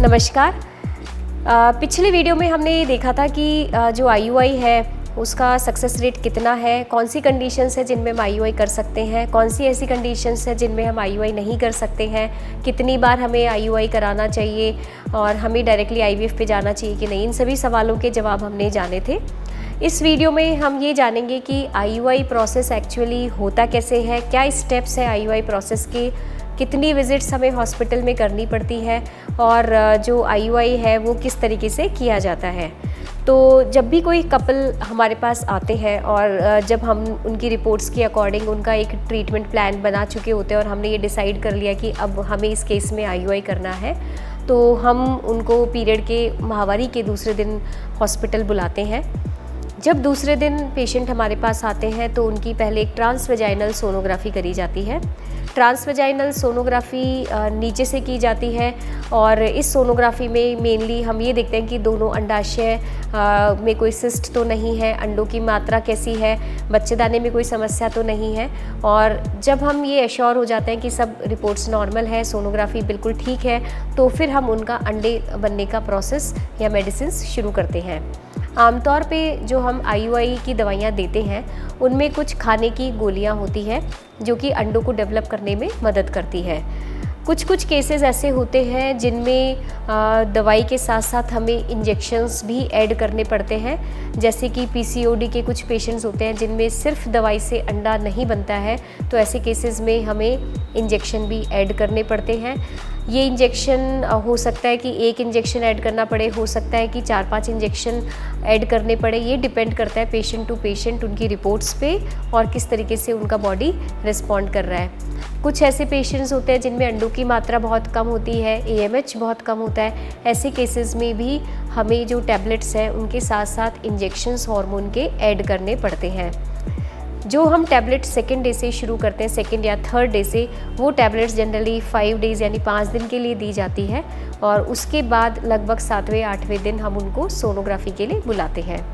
नमस्कार। पिछले वीडियो में हमने देखा था कि जो आईयूआई है उसका सक्सेस रेट कितना है, कौन सी कंडीशंस है जिनमें हम आईयूआई कर सकते हैं, कौन सी ऐसी कंडीशंस है जिनमें हम आईयूआई नहीं कर सकते हैं, कितनी बार हमें आईयूआई कराना चाहिए और हमें डायरेक्टली आईवीएफ पे जाना चाहिए कि नहीं। इन सभी सवालों के जवाब हमने जाने थे। इस वीडियो में हम ये जानेंगे कि आईयूआई प्रोसेस एक्चुअली होता कैसे है, क्या स्टेप्स है आईयूआई प्रोसेस के, कितनी विजिट्स हमें हॉस्पिटल में करनी पड़ती है और जो आईयूआई है वो किस तरीके से किया जाता है। तो जब भी कोई कपल हमारे पास आते हैं और जब हम उनकी रिपोर्ट्स के अकॉर्डिंग उनका एक ट्रीटमेंट प्लान बना चुके होते हैं और हमने ये डिसाइड कर लिया कि अब हमें इस केस में आईयूआई करना है, तो हम उनको पीरियड के माहवारी के दूसरे दिन हॉस्पिटल बुलाते हैं। जब दूसरे दिन पेशेंट हमारे पास आते हैं तो उनकी पहले एक ट्रांसवेजाइनल सोनोग्राफी करी जाती है। ट्रांसवेजाइनल सोनोग्राफी नीचे से की जाती है और इस सोनोग्राफी में मेनली हम ये देखते हैं कि दोनों अंडाशय में कोई सिस्ट तो नहीं है, अंडों की मात्रा कैसी है, बच्चेदानी में कोई समस्या तो नहीं है। और जब हम ये एश्योर हो जाते हैं कि सब रिपोर्ट्स नॉर्मल है, सोनोग्राफी बिल्कुल ठीक है, तो फिर हम उनका अंडे बनने का प्रोसेस या मेडिसिन शुरू करते हैं। आमतौर पे जो हम आईयूआई की दवाइयाँ देते हैं उनमें कुछ खाने की गोलियाँ होती हैं जो कि अंडों को डेवलप करने में मदद करती है। कुछ केसेस ऐसे होते हैं जिनमें दवाई के साथ साथ हमें इंजेक्शंस भी ऐड करने पड़ते हैं, जैसे कि पीसीओडी के कुछ पेशेंट्स होते हैं जिनमें सिर्फ दवाई से अंडा नहीं बनता है, तो ऐसे केसेस में हमें इंजेक्शन भी ऐड करने पड़ते हैं। ये इंजेक्शन हो सकता है कि एक इंजेक्शन ऐड करना पड़े, हो सकता है कि 4-5 इंजेक्शन ऐड करने पड़े। ये डिपेंड करता है पेशेंट टू पेशेंट, उनकी रिपोर्ट्स पे और किस तरीके से उनका बॉडी रिस्पॉन्ड कर रहा है। कुछ ऐसे पेशेंट्स होते हैं जिनमें अंडों की मात्रा बहुत कम होती है, एएमएच बहुत कम होता है। ऐसे केसेस में भी हमें जो टैबलेट्स हैं उनके साथ साथ इंजेक्शंस हार्मोन के ऐड करने पड़ते हैं। जो हम टैबलेट सेकेंड डे से शुरू करते हैं, सेकेंड या थर्ड डे से, वो टैबलेट्स जनरली 5 डेज़ यानी 5 दिन के लिए दी जाती है और उसके बाद लगभग 7वें-8वें दिन हम उनको सोनोग्राफी के लिए बुलाते हैं।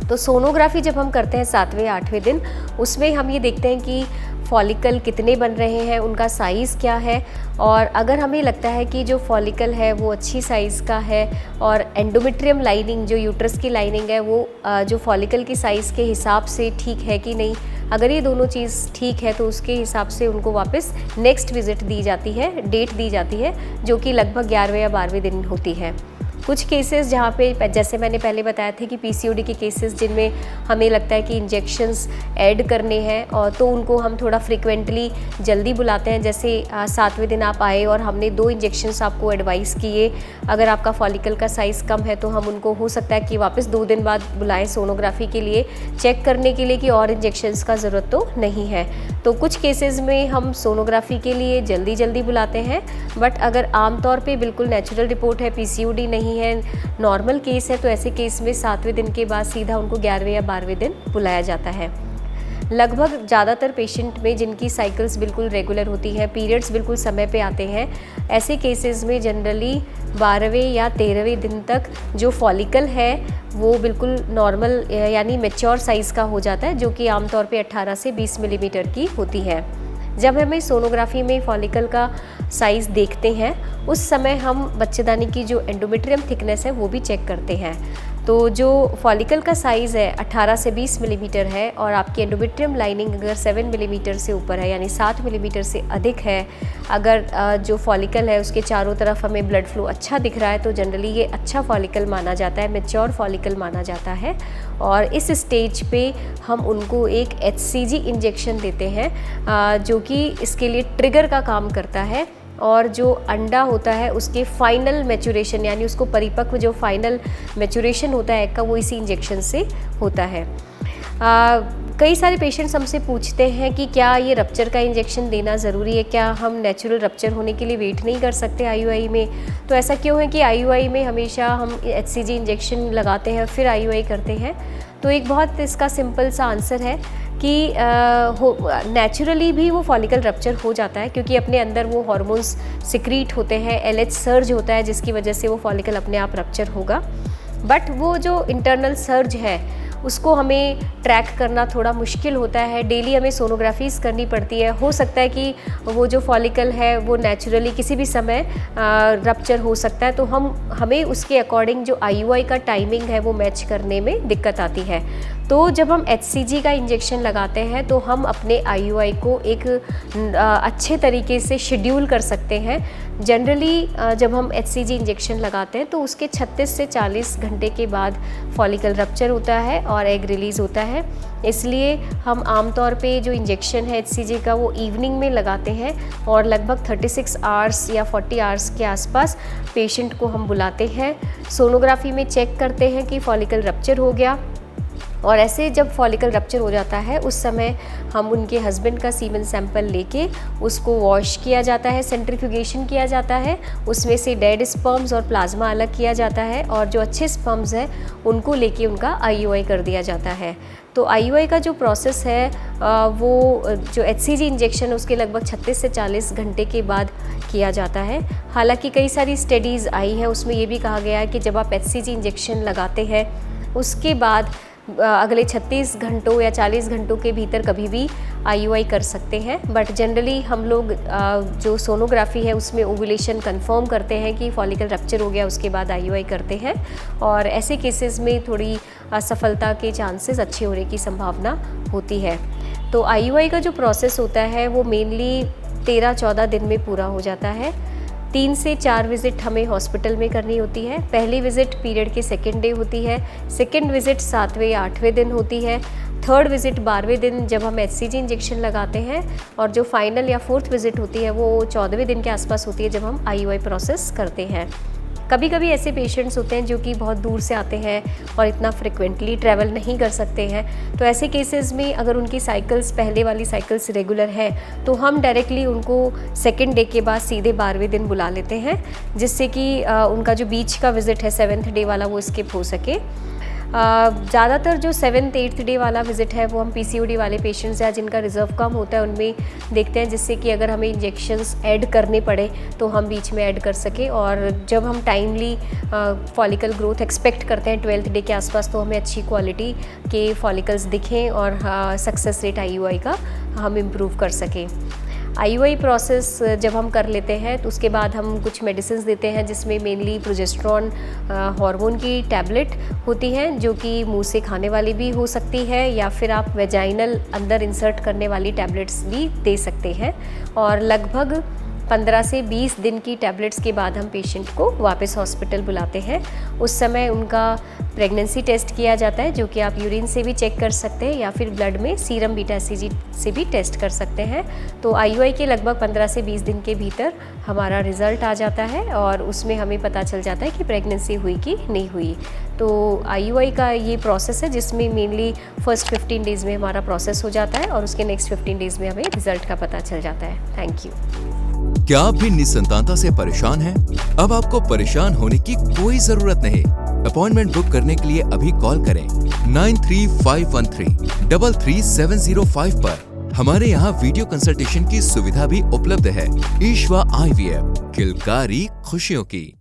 तो सोनोग्राफी जब हम करते हैं 7वें-8वें दिन, उसमें हम ये देखते हैं कि फॉलिकल कितने बन रहे हैं, उनका साइज़ क्या है, और अगर हमें लगता है कि जो फॉलिकल है वो अच्छी साइज़ का है और एंडोमेट्रियम लाइनिंग जो यूट्रस की लाइनिंग है वो जो फॉलिकल की साइज़ के हिसाब से ठीक है कि नहीं, अगर ये दोनों चीज़ ठीक है तो उसके हिसाब से उनको वापस नेक्स्ट विज़िट दी जाती है, डेट दी जाती है, जो कि लगभग 11वें या 12वें दिन होती है। कुछ केसेस जहाँ पे, जैसे मैंने पहले बताया था कि पीसीओडी के केसेस जिनमें हमें लगता है कि इंजेक्शंस ऐड करने हैं और तो उनको हम थोड़ा फ्रिक्वेंटली जल्दी बुलाते हैं। जैसे 7वें दिन आप आए और हमने 2 इंजेक्शंस आपको एडवाइस किए, अगर आपका फॉलिकल का साइज़ कम है तो हम उनको हो सकता है कि वापस 2 दिन बाद बुलाएं सोनोग्राफी के लिए, चेक करने के लिए कि और इंजेक्शंस का ज़रूरत तो नहीं है। तो कुछ केसेस में हम सोनोग्राफी के लिए जल्दी बुलाते हैं, बट अगर आमतौर पे बिल्कुल नेचुरल रिपोर्ट है, पीसीओडी नहीं है, नॉर्मल केस है, तो ऐसे केस में 7वें दिन के बाद सीधा उनको 11वें या 12वें दिन बुलाया जाता है। लगभग ज़्यादातर पेशेंट में जिनकी साइकिल्स बिल्कुल रेगुलर होती है, पीरियड्स बिल्कुल समय पे आते हैं, ऐसे केसेस में जनरली 12वें या 13वें दिन तक जो फॉलिकल है वो बिल्कुल नॉर्मल यानी मैच्योर साइज़ का हो जाता है, जो कि आमतौर पे 18 से 20 मिलीमीटर की होती है। जब हमें सोनोग्राफी में फॉलिकल का साइज़ देखते हैं उस समय हम बच्चेदानी की जो एंडोमेट्रियम थिकनेस है वो भी चेक करते हैं। तो जो फॉलिकल का साइज़ है 18 से 20 मिलीमीटर है और आपकी एंडोमेट्रियम लाइनिंग अगर 7 मिलीमीटर से ऊपर है यानी 7 मिलीमीटर से अधिक है, अगर जो फॉलिकल है उसके चारों तरफ हमें ब्लड फ्लो अच्छा दिख रहा है, तो जनरली ये अच्छा फॉलिकल माना जाता है, मैच्योर फॉलिकल माना जाता है। और इस स्टेज पे हम उनको एक HCG इंजेक्शन देते हैं जो कि इसके लिए ट्रिगर का काम करता है और जो अंडा होता है उसके फाइनल मैचुरेशन यानी उसको परिपक्व जो फाइनल मैचुरेशन होता है एग का, वो इसी इंजेक्शन से होता है। कई सारे पेशेंट्स हमसे पूछते हैं कि क्या ये रप्चर का इंजेक्शन देना ज़रूरी है, क्या हम नेचुरल रप्चर होने के लिए वेट नहीं कर सकते आईयूआई में। तो ऐसा क्यों है कि आईयूआई में हमेशा हम HCG इंजेक्शन लगाते हैं फिर आईयूआई करते हैं। तो एक बहुत इसका सिंपल सा आंसर है कि नेचुरली भी वो फॉलिकल रप्चर हो जाता है, क्योंकि अपने अंदर वो हार्मोन्स सिक्रीट होते हैं, LH सर्ज होता है जिसकी वजह से वो फॉलिकल अपने आप रप्चर होगा। बट वो जो इंटरनल सर्ज है उसको हमें ट्रैक करना थोड़ा मुश्किल होता है। डेली हमें सोनोग्राफीज़ करनी पड़ती है। हो सकता है कि वो जो फॉलिकल है वो नेचुरली किसी भी समय रप्चर हो सकता है, तो हमें उसके अकॉर्डिंग जो IUI का टाइमिंग है वो मैच करने में दिक्कत आती है। तो जब हम HCG का इंजेक्शन लगाते हैं तो हम अपने IUI को एक अच्छे तरीके से शेड्यूल कर सकते हैं। जनरली जब हम HCG इंजेक्शन लगाते हैं तो उसके 36 से 40 घंटे के बाद फॉलिकल रप्चर होता है और एग रिलीज़ होता है। इसलिए हम आमतौर पे जो इंजेक्शन है HCG का वो इवनिंग में लगाते हैं और लगभग 36 आवर्स या 40 आवर्स के आसपास पेशेंट को हम बुलाते हैं। सोनोग्राफी में चेक करते हैं कि फॉलिकल रप्चर हो गया, और ऐसे जब फॉलिकल रप्चर हो जाता है उस समय हम उनके हस्बैंड का सीमेन सैंपल लेके उसको वॉश किया जाता है, सेंट्रीफ्यूगेशन किया जाता है, उसमें से डेड स्पर्म्स और प्लाज्मा अलग किया जाता है और जो अच्छे स्पर्म्स हैं उनको लेके उनका IUI कर दिया जाता है। तो IUI का जो प्रोसेस है वो जो HCG इंजेक्शन है उसके लगभग 36 से 40 घंटे के बाद किया जाता है। हालांकि कई सारी स्टडीज़ आई हैं, उसमें ये भी कहा गया है कि जब आप HCG इंजेक्शन लगाते हैं उसके बाद अगले 36 घंटों या 40 घंटों के भीतर कभी भी IUI कर सकते हैं। बट जनरली हम लोग जो सोनोग्राफी है उसमें ओव्यूलेशन कंफर्म करते हैं कि फॉलिकल रप्चर हो गया, उसके बाद IUI करते हैं, और ऐसे केसेस में थोड़ी असफलता के चांसेस अच्छे होने की संभावना होती है। तो IUI का जो प्रोसेस होता है वो मेनली 13-14 दिन में पूरा हो जाता है। 3 से 4 विज़िट हमें हॉस्पिटल में करनी होती है। पहली विज़िट पीरियड के सेकेंड डे होती है, सेकेंड विज़िट 7वें या 8वें दिन होती है, थर्ड विज़िट 12वें दिन जब हम HCG इंजेक्शन लगाते हैं, और जो फाइनल या फोर्थ विज़िट होती है वो 14वें दिन के आसपास होती है जब हम IUI प्रोसेस करते हैं। कभी कभी ऐसे पेशेंट्स होते हैं जो कि बहुत दूर से आते हैं और इतना फ्रिक्वेंटली ट्रैवल नहीं कर सकते हैं, तो ऐसे केसेस में अगर उनकी साइकिल्स पहले वाली साइकिल्स रेगुलर है तो हम डायरेक्टली उनको सेकेंड डे के बाद सीधे 12वें दिन बुला लेते हैं, जिससे कि उनका जो बीच का विज़िट है 7th डे वाला वो स्किप हो सके। ज़्यादातर जो 7th 8th डे वाला विज़िट है वो हम PCOD वाले पेशेंट्स या जिनका रिज़र्व कम होता है उनमें देखते हैं, जिससे कि अगर हमें इंजेक्शंस ऐड करने पड़े तो हम बीच में ऐड कर सकें। और जब हम टाइमली फॉलिकल ग्रोथ एक्सपेक्ट करते हैं 12th डे के आसपास तो हमें अच्छी क्वालिटी के फॉलिकल्स दिखें और सक्सेस रेट IUI का हम इम्प्रूव कर सकें। IUI प्रोसेस जब हम कर लेते हैं तो उसके बाद हम कुछ मेडिसिन देते हैं, जिसमें मेनली प्रोजेस्टेरॉन हार्मोन की टैबलेट होती हैं, जो कि मुंह से खाने वाली भी हो सकती है या फिर आप वेजाइनल अंदर इंसर्ट करने वाली टैबलेट्स भी दे सकते हैं। और लगभग 15 से 20 दिन की टैबलेट्स के बाद हम पेशेंट को वापस हॉस्पिटल बुलाते हैं। उस समय उनका प्रेगनेंसी टेस्ट किया जाता है, जो कि आप यूरिन से भी चेक कर सकते हैं या फिर ब्लड में सीरम बीटा HCG से भी टेस्ट कर सकते हैं। तो IUI के लगभग 15 से 20 दिन के भीतर हमारा रिज़ल्ट आ जाता है और उसमें हमें पता चल जाता है कि प्रेगनेंसी हुई कि नहीं हुई। तो IUI का ये प्रोसेस है जिसमें मेनली फर्स्ट 15 डेज़ में हमारा प्रोसेस हो जाता है और उसके नेक्स्ट 15 डेज़ में हमें रिज़ल्ट का पता चल जाता है। Thank you. क्या आप भी निसंतानता से परेशान हैं? अब आपको परेशान होने की कोई जरूरत नहीं। अपॉइंटमेंट बुक करने के लिए अभी कॉल करें 9351333705 पर। हमारे यहाँ वीडियो कंसल्टेशन की सुविधा भी उपलब्ध है। ईश्वा IVF, किलकारी खुशियों की।